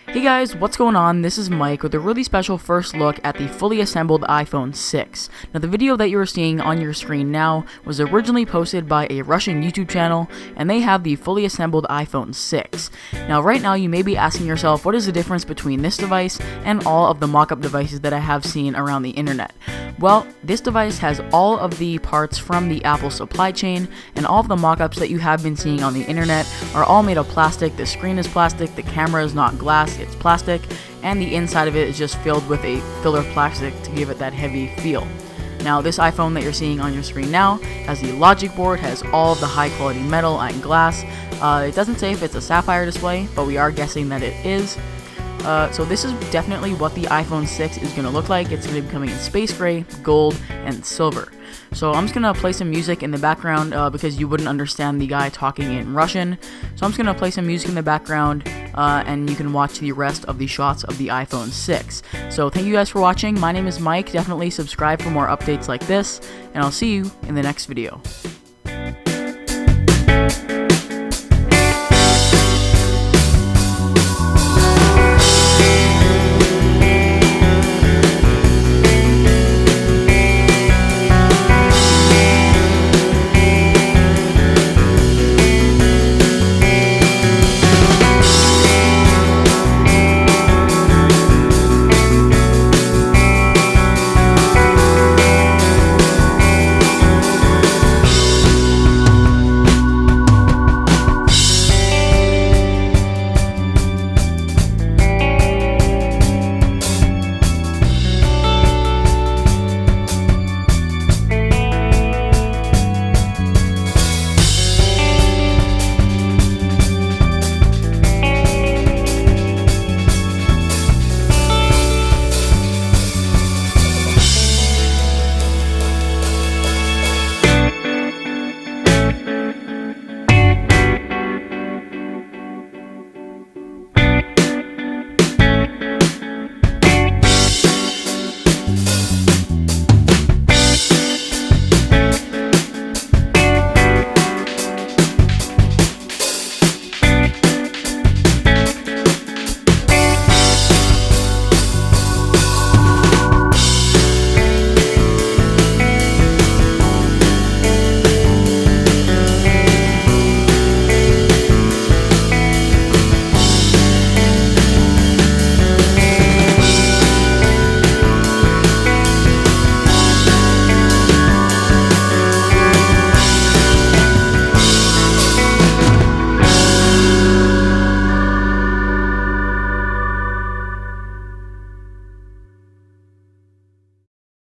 Hey guys, what's going on? This is Mike with a really special first look at the fully assembled iPhone 6. Now the video that you are seeing on your screen now was originally posted by a Russian YouTube channel, and they have the fully assembled iPhone 6. Now right now you may be asking yourself, what is the difference between this device and all of the mock-up devices that I have seen around the internet? Well, this device has all of the parts from the Apple supply chain, and all of the mock-ups that you have been seeing on the internet are all made of plastic. The screen is plastic, the camera is not glass, it's plastic, and the inside of it is just filled with a filler plastic to give it that heavy feel. Now this iPhone that you're seeing on your screen now has the logic board, has all of the high quality metal and glass. It doesn't say if it's a sapphire display, but we are guessing that it is. So this is definitely what the iPhone 6 is going to look like. It's going to be coming in space gray, gold, and silver. So I'm just going to play some music in the background because you wouldn't understand the guy talking in Russian. So I'm just going to play some music in the background and you can watch the rest of the shots of the iPhone 6. So thank you guys for watching. My name is Mike. Definitely subscribe for more updates like this, and I'll see you in the next video.